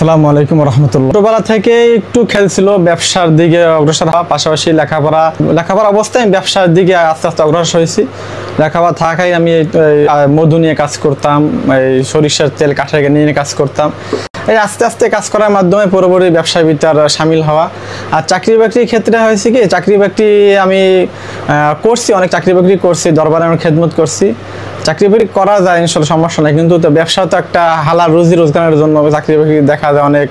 আসসালামু আলাইকুম রহমতুল্লাহ। ছোটবেলা থেকে একটু খেয়াল ছিল ব্যবসার দিকে অগ্রসর হওয়া, পাশাপাশি লেখাপড়া অবস্থায় আমি ব্যবসার দিকে আস্তে আস্তে অগ্রসর হয়েছি। লেখাপড়া থাকায় আমি মধু নিয়ে কাজ করতাম, এই সরিষার তেল কাঠের নিয়ে কাজ করতাম। এই আস্তে আস্তে কাজ করার মাধ্যমে পুরোপুরি ব্যবসার ভিতরে সামিল হওয়া। আর চাকরি বাকরির ক্ষেত্রে হয়েছে কি, চাকরি বাকরি আমি করছি, অনেক চাকরি বাকরি করছি, দরবারে আমি খেদমত করছি। চাকরি বাকরি করা যায় ইনশাল্লাহ, সমস্যা নাই, কিন্তু ব্যবসা তো একটা হালাল রুজি রোজগারের জন্য চাকরি বাকরি দেখা যায় অনেক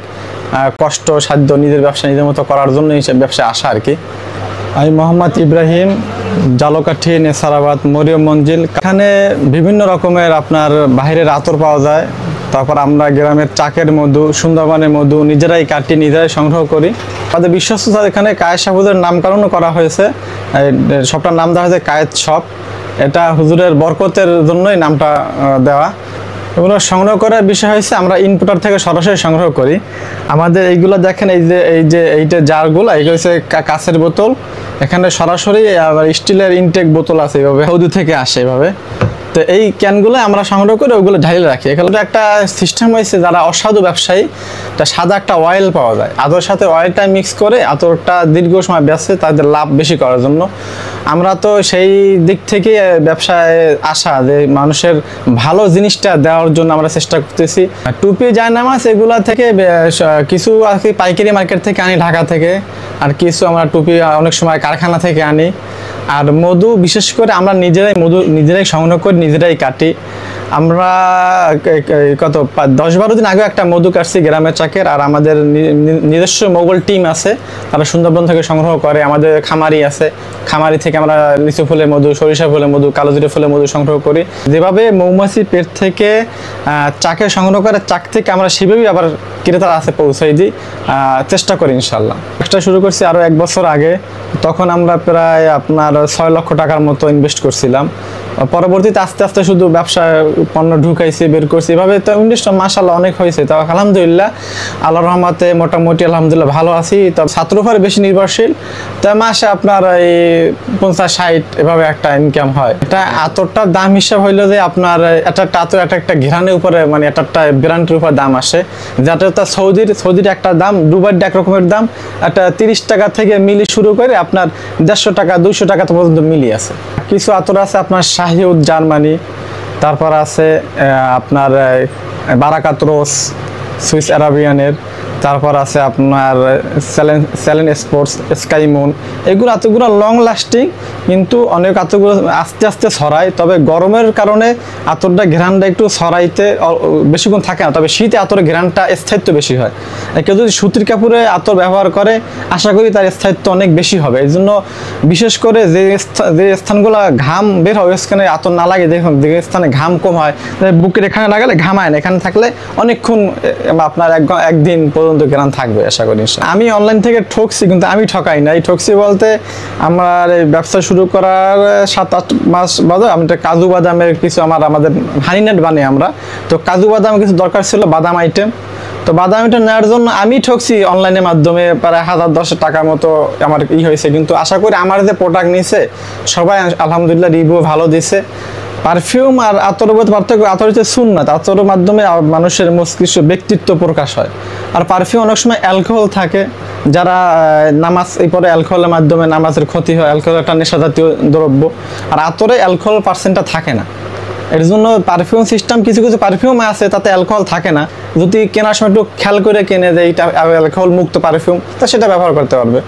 কষ্ট সাধ্য, নিজের ব্যবসা নিজের মতো করার জন্য এই ব্যবসায় আসা আর কি। আমি মোহাম্মদ ইব্রাহিম, জালকাঠি, নেসারাবাদ, মরিয়ম মঞ্জিল। এখানে বিভিন্ন রকমের আপনার বাইরের আতর পাওয়া যায়। তারপর আমরা গ্রামের চাকের মধু, সুন্দরবনের মধু নিজেরাই কাটি, নিজেরাই সংগ্রহ করি। আমাদের বিশ্বস্ততা এখানে কায়েত শাহ হুজুরের নামকরণও করা হয়েছে, সবটার নাম দেওয়া হয়েছে কায়েত শপ। এটা হুজুরের বরকতের জন্যই নামটা দেওয়া। এগুলো সংগ্রহ করার বিষয় হয়েছে আমরা ইনপুটার থেকে সরাসরি সংগ্রহ করি। আমাদের এইগুলো দেখেন, এইটা জারগুলো, এইগুলো হচ্ছে কাঁচের বোতল। এখানে সরাসরি আবার স্টিলের ইনটেক বোতল আছে, এইভাবে সৌদি থেকে আসে এইভাবে। তো এই ক্যানগুলো আমরা সংগ্রহ করে ওগুলো ঢাইলে রাখি। এখানে একটা সিস্টেম হয়েছে, যারা অসাধু ব্যবসায়ী, তা সাদা একটা অয়েল পাওয়া যায়, আতরের সাথে অয়েলটা মিক্স করে আতরটা দীর্ঘ সময় বেচে তাদের লাভ বেশি করার জন্য। আমরা তো সেই দিক থেকে ব্যবসায় আসা, যে মানুষের ভালো জিনিসটা দেওয়ার জন্য আমরা চেষ্টা করতেছি। টুপি, জায়নামাজ এগুলা থেকে কিছু আর কি পাইকারি মার্কেট থেকে আনি, ঢাকা থেকে, আর কিছু আমরা টুপি অনেক সময় কারখানা থেকে আনি। আর মধু বিশেষ করে আমরা নিজেরাই সংগ্রহ করি, নিজেরাই কাটি। আমরা কত 10-12 দিন আগে একটা মধু কাটছি গ্রামের চাকের। আর আমাদের নিজস্ব মোগল টিম আছে, তারা সুন্দরবন থেকে সংগ্রহ করে। আমাদের খামারি আছে, খামারি থেকে আমরা লিচু ফুলের মধু, সরিষা ফুলের মধু, কালোজিরা ফুলের মধু সংগ্রহ করি। যেভাবে মৌমাছি পেট থেকে চাকে সংগ্রহ করে, চাক থেকে আমরা সেভাবেই আবার ক্রেতার আছে পৌঁছাই দিই, চেষ্টা করি ইনশাল্লাহ। ব্যবসা শুরু করছি আরও 1 বছর আগে, তখন আমরা প্রায় আপনার 6 লক্ষ টাকার মতো ইনভেস্ট করছিলাম। পরবর্তীতে আস্তে আস্তে শুধু ব্যবসায় পণ্য ঢুকাইছি, বের করছি, এভাবে তো ইনভেস্ট মাশাআল্লাহ অনেক হয়েছে। তো আলহামদুলিল্লাহ, আল্লাহর রহমতে মোটামুটি আলহামদুলিল্লাহ ভালো আছি। তো ছাত্র উপরে বেশি নির্ভরশীল। তো মাসে আপনার এই 50-60 এভাবে একটা ইনকাম হয়। এটা আতরটার দাম হিসাব হইলো যে আপনার একটা আতর একটা ঘেরানের উপরে, মানে একটা ব্র্যান্ডের উপর দাম আসে। যাতে সৌদির একটা দাম, দুবাইয়ের এক রকমের দাম, একটা 30 টাকা থেকে মিলি শুরু করে আপনার 150 টাকা 200 টাকা পর্যন্ত মিলি আছে। কিছু আতর আছে আপনার শাহিউদ জার্মানি, তারপর আছে আপনার বারাকাত রোজ সুইস আরাবিয়ানের, তারপর আছে আপনার স্যালেন স্পোর্টস, স্কাইমুন। এগুলো আতরগুলো লং লাস্টিং, কিন্তু অনেক আতরগুলো আস্তে আস্তে ছড়ায়। তবে গরমের কারণে আতরটা ঘ্রাণটা একটু ছড়াইতে বেশিক্ষণ থাকে না, তবে শীতে আতরের ঘ্রাণটা স্থায়িত্ব বেশি হয়। কেউ যদি সুতির কাপড়ে আতর ব্যবহার করে, আশা করি তার স্থায়িত্ব অনেক বেশি হবে। এই জন্য বিশেষ করে যে স্থানগুলো ঘাম বের হয়, ওখানে আতর না লাগে। দেখুন, যে স্থানে ঘাম কম হয়, বুকের এখানে লাগালে ঘামায় না, এখানে থাকলে অনেকক্ষণ আপনার একদিন পর্যন্ত গ্রান থাকবে আশা করি। আমি অনলাইন থেকে ঠকছি, কিন্তু আমি ঠকাই নাই। ঠকছি বলতে, আমার এই ব্যবসা শুরু করার 7-8 মাস বাদে আমি কাজু বাদামের কিছু আমাদের হানিনেট বানাই আমরা। তো কাজু বাদাম কিছু দরকার ছিল, বাদাম আইটেম। তো বাদাম আইটেম নেওয়ার জন্য আমি ঠকছি অনলাইনের মাধ্যমে, প্রায় 1010 টাকার মতো আমার হয়েছে। কিন্তু আশা করি আমার যে প্রোডাক্ট নিছে সবাই আলহামদুলিল্লাহ রিভিউ ভালো দিছে। পারফিউম আর আতরের মধ্যে পার্থক্য, আতর হচ্ছে সুন্নাত, আতরের মাধ্যমে মানুষের মস্তিষ্ক ব্যক্তিত্ব প্রকাশ হয়। আর পারফিউম অনেক সময় অ্যালকোহল থাকে, যারা নামাজ এই পরে অ্যালকোহলের মাধ্যমে নামাজের ক্ষতি হয়। অ্যালকোহল একটা নেশাজাতীয় দ্রব্য, আর আতরে অ্যালকোহল পার্সেন্টটা থাকে না। এর জন্য পারফিউম সিস্টেম, কিছু কিছু পারফিউম আছে তাতে অ্যালকোহল থাকে না। যদি কেনার সময় একটু খেয়াল করে কেনে যে এইটা অ্যালকোহল মুক্ত পারফিউম, তা সেটা ব্যবহার করতে পারবে।